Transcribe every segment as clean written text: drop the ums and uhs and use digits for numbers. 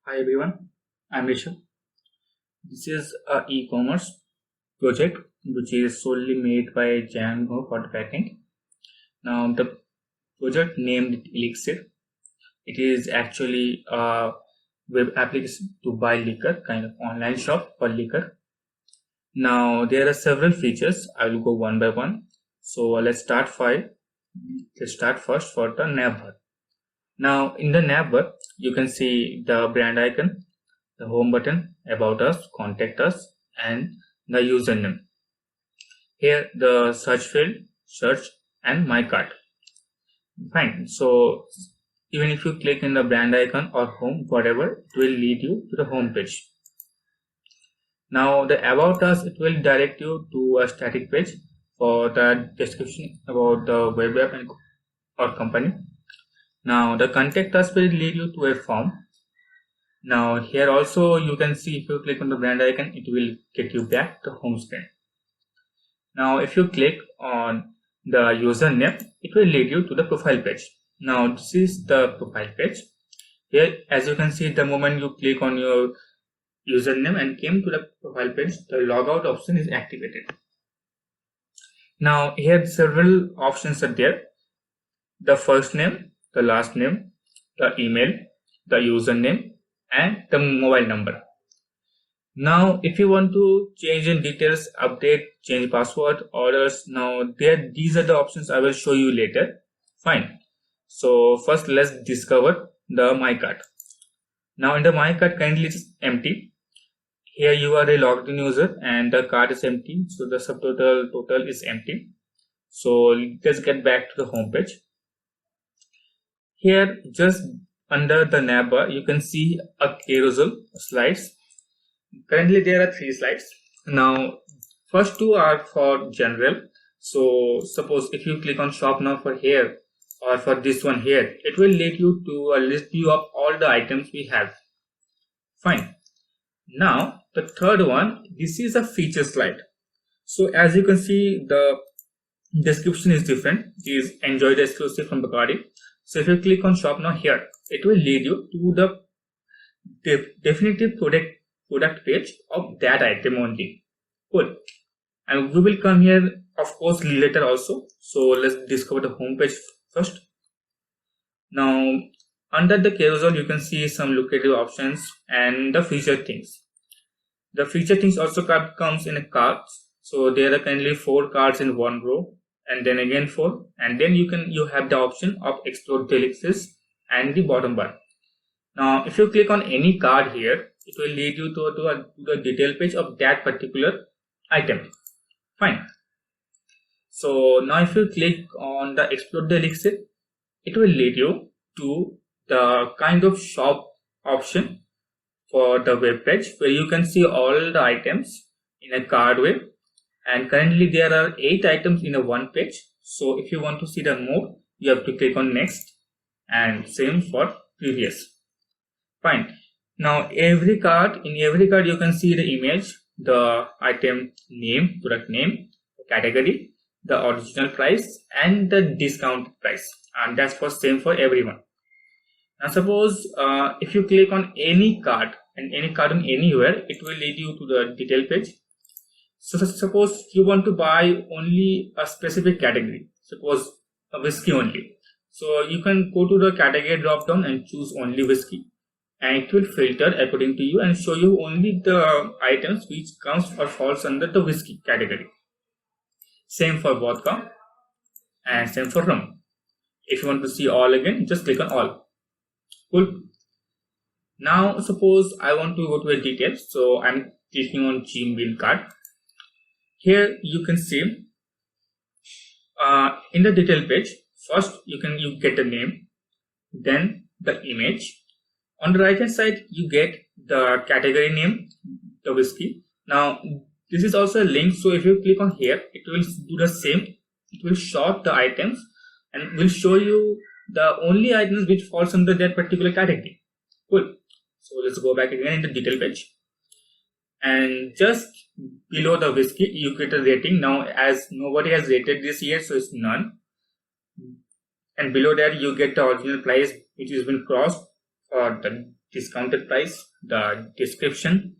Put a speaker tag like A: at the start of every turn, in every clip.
A: Hi everyone, I'm Rishabh. This is a e-commerce project which is solely made by Django for the backend. Now the project named Elixir. It is actually a web application to buy liquor, kind of online shop for liquor. Now there are several features. I will go one by one. So Let's start first for the navbar. Now in the navbar, you can see the brand icon, the home button, about us, contact us, and the username. Here the search field, search, and my cart. Fine. So even if you click in the brand icon or home, whatever, it will lead you to the home page. Now the about us, it will direct you to a static page for the description about the web app and or company. Now the contact us will lead you to a form. Now here also you can see, if you click on the brand icon, it will get you back to home screen. Now if you click on the username, it will lead you to the profile page. Now this is the profile page. Here, as you can see, the moment you click on your username and came to the profile page, the logout option is activated. Now here several options are there: the first name, the last name, the email, the username, and the mobile number. Now if you want to change in details, update, change password, orders, now these are the options I will show you later. Fine. So first let's discover the my cart. Now in the my cart, currently it's empty. Here you are a logged in user and the cart is empty, so the subtotal total is empty. So let's get back to the home page. Here just under the navbar, you can see a carousel slides. Currently there are 3 slides. Now first 2 are for general. So suppose if you click on shop now for here or for this one here, it will lead you to a list view of all the items we have. Fine. Now the third one, this is a feature slide. So as you can see, the description is different. It is enjoy the exclusive from Bacardi. So if you click on shop now here, it will lead you to the definitive product page of that item only. Cool. And we will come here of course later also. So let's discover the home page first. Now under the carousel, you can see some lucrative options and the feature things. The feature things also comes in a cards. So there are currently 4 cards in one row, and then again 4, and then you have the option of explore delicacies and the bottom bar. Now if you click on any card here, it will lead you to the detail page of that particular item. Fine. So now if you click on the explore the elixir, it will lead you to the kind of shop option for the web page where you can see all the items in a card way, and currently there are 8 items in a one page. So if you want to see the more, you have to click on next, and same for previous. Fine. Now in every card you can see the image, the item name, product name, category, the original price, and the discount price, and that's for same for everyone. Now suppose if you click on any card and any card on anywhere, it will lead you to the detail page. So suppose you want to buy only a specific category, suppose a whiskey only. So you can go to the category drop down and choose only whiskey, and it will filter according to you and show you only the items which comes or falls under the whiskey category. Same for vodka and same for rum. If you want to see all again, just click on all. Cool. Now suppose I want to go to the details, so I'm clicking on Gmail card. Here you can see in the detail page, first you get the name, then the image. On the right hand side you get the category name, the whiskey. Now this is also a link, so if you click on here, it will do the same. It will sort the items and will show you the only items which falls under that particular category. Cool. So let's go back again in the detail page, and just below the whiskey you get a rating. Now as nobody has rated this yet, so it's none, and below that you get the original price which has been crossed for the discounted price, the description,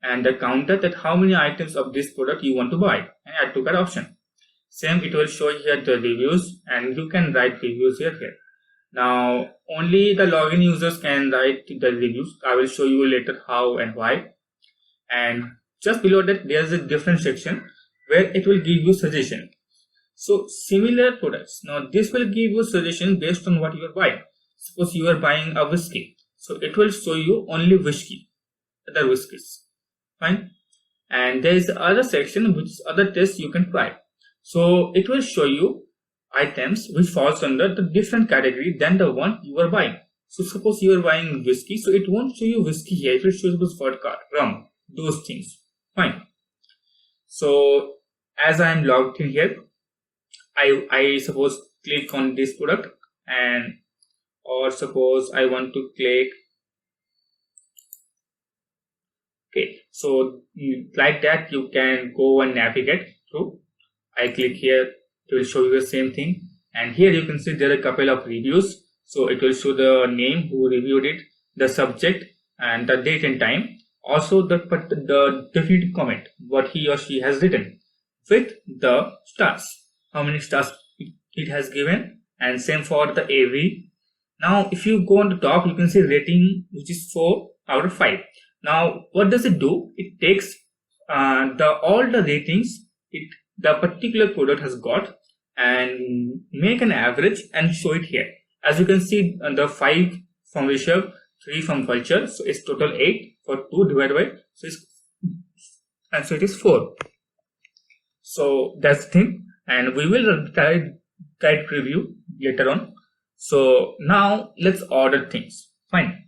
A: and the counter, that how many items of this product you want to buy, and add to cart option. Same, it will show here the reviews, and you can write reviews here. Now only the login users can write the reviews. I will show you later how and why. And just below that there is a different section where it will give you suggestion. So similar products, now this will give you suggestion based on what you are buying. Suppose you are buying a whiskey, so it will show you only whiskey, other whiskeys. Fine. And there is the other section which is other tests you can try. So it will show you items which falls under the different category than the one you are buying. So suppose you are buying whiskey, so it won't show you whiskey here, it will show you vodka, rum, those things. Fine. So as I am logged in here, I suppose click on this product, and or suppose I want to click, okay, so like that you can go and navigate through. I click here, it will show you the same thing, and here you can see there are a couple of reviews. So it will show the name, who reviewed it, the subject, and the date and time. Also the definitive comment, what he or she has written, with the stars, how many stars it has given, and same for the AV. Now if you go on the top, you can see rating, which is 4 out of 5. Now what does it do? It takes all the ratings the particular product has got and make an average and show it here. As you can see, the 5 from Rishabh, 3 from Vulture, so it's total 8 for 2 divided by, so it is 4. So that's the thing, and we will guide preview later on. So now let's order things. Fine.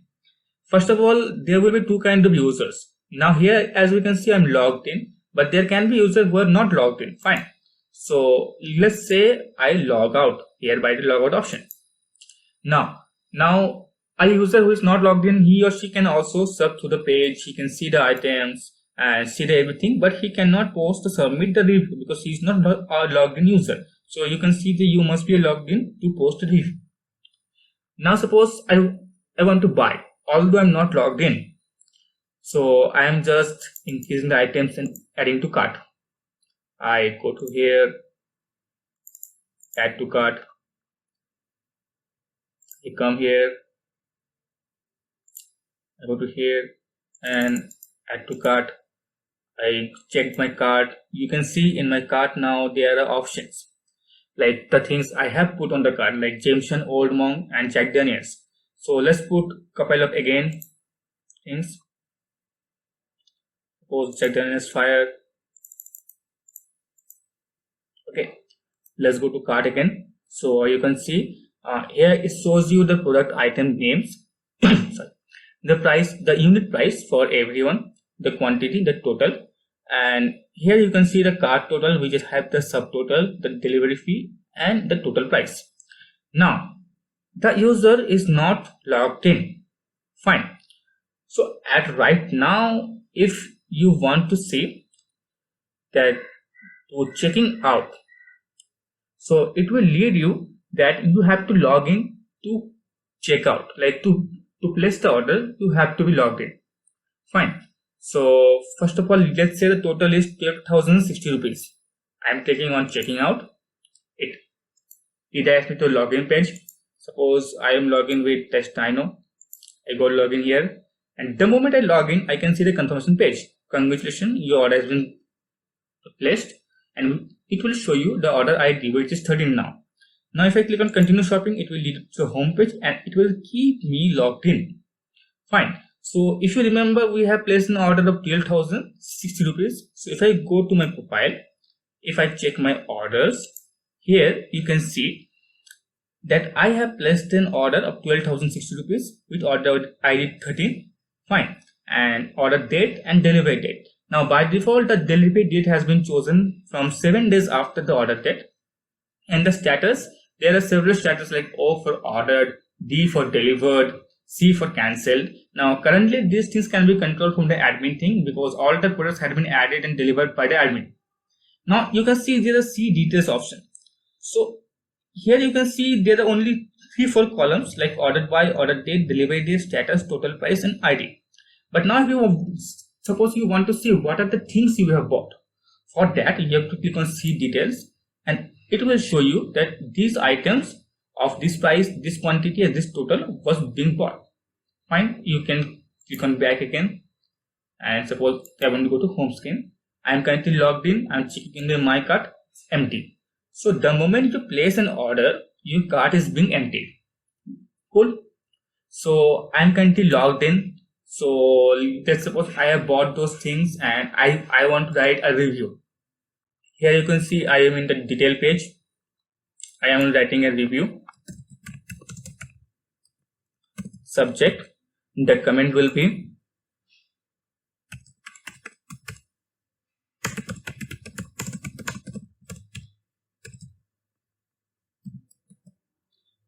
A: First of all, there will be two kinds of users. Now here, as we can see, I'm logged in, but there can be users who are not logged in. Fine. So let's say I log out here by the logout option. Now a user who is not logged in, he or she can also surf through the page. He can see the items and see the everything, but he cannot post or submit the review because he is not a logged in user. So you can see that you must be logged in to post a review. Now suppose I want to buy, although I'm not logged in. So I am just increasing the items and adding to cart. I go to here, add to cart. I come here, I go to here and add to cart. I check my cart. You can see in my cart now there are options like the things I have put on the cart, like Jameson, Old Monk, and Jack Daniels. So let's put couple of again things. Suppose Jack Daniels Fire. Okay, let's go to cart again. So you can see here it shows you the product item names, sorry, the price, the unit price for everyone, the quantity, the total, and here you can see the cart total, which have the subtotal, the delivery fee, and the total price. Now the user is not logged in. Fine. So at right now, if you want to see that to checking out, so it will lead you that you have to log in to check out, like to place the order, you have to be logged in. Fine. So first of all, let's say the total is 12,060 rupees. I'm clicking on checking out. It asks me to login page. Suppose I am logging with Testino. I go login here, and the moment I log in, I can see the confirmation page. Congratulations, your order has been placed, and it will show you the order ID, which is 13 now. Now if I click on continue shopping, it will lead to the home page and it will keep me logged in. Fine. So if you remember, we have placed an order of 12,060 rupees. So if I go to my profile, if I check my orders, here you can see that I have placed an order of 12,060 rupees with order ID 13. Fine. And order date and delivery date. Now by default, the delivery date has been chosen from 7 days after the order date. And the status, there are several status like O for ordered, D for delivered, C for cancelled. Now currently these things can be controlled from the admin thing because all the products had been added and delivered by the admin. Now you can see there is C details option. So here you can see there are only 3-4 columns like ordered by, order date, delivery date, status, total price, and ID. But now if you suppose you want to see what are the things you have bought, for that you have to click on see details, and it will show you that these items of this price, this quantity, and this total was being bought. Fine, you can click on back again, and suppose I want to go to home screen. I am currently logged in. I am checking in my cart, empty. So the moment you place an order, your cart is being emptied. Cool. So I am currently logged in. So let's suppose I have bought those things and I want to write a review. Here you can see I am in the detail page. I am writing a review. Subject, the comment will be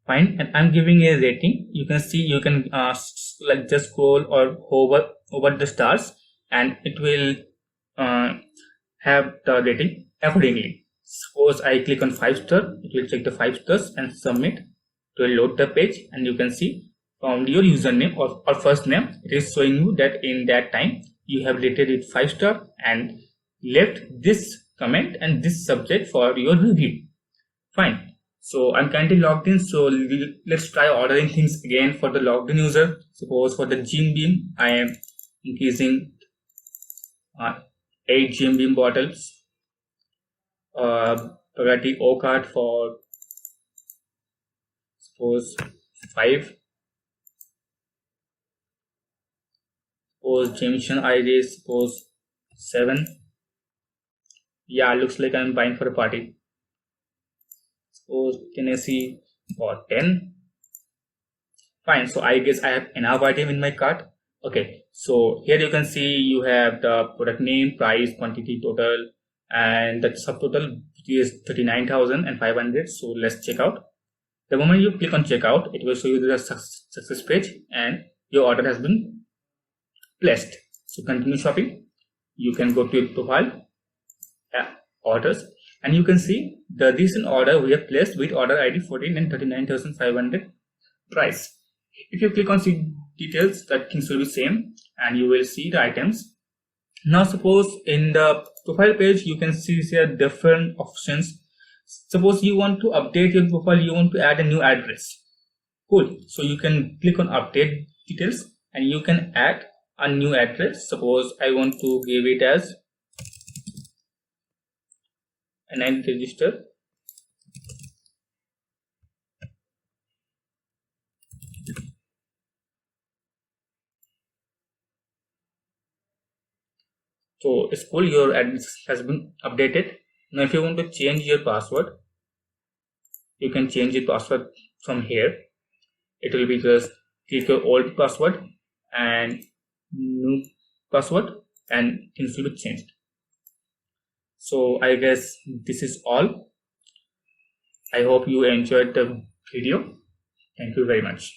A: fine, and I'm giving a rating. You can see you can like just scroll or hover over the stars, and it will have the rating accordingly. Suppose I click on 5-star, it will check the 5 stars and submit. It will load the page, and you can see from your username or first name, it is showing you that in that time you have rated it 5-star and left this comment and this subject for your review. Fine. So I'm currently logged in. So let's try ordering things again for the logged in user. Suppose for the Jim Beam, I am increasing 8 Jim Beam bottles. Pagati O card for suppose 5. Suppose Jameson Iris, suppose 7. Yeah, looks like I'm buying for a party. Suppose Tennessee for 10. Fine, so I guess I have enough item in my cart. Okay, so here you can see you have the product name, price, quantity, total, and the subtotal is 39,500. So let's check out. The moment you click on checkout, it will show you the success page and your order has been placed. So continue shopping. You can go to your profile, orders, and you can see the recent order we have placed with order ID 14 and 39,500 price. If you click on see details, that things will be same and you will see the items. Now suppose in the profile page you can see here different options. Suppose you want to update your profile, you want to add a new address. Cool. So you can click on update details and you can add a new address. Suppose I want to give it as an end register. So it's cool, your address has been updated. Now if you want to change your password, you can change your password from here. It will be just click your old password and new password and things will be changed. So I guess this is all. I hope you enjoyed the video. Thank you very much.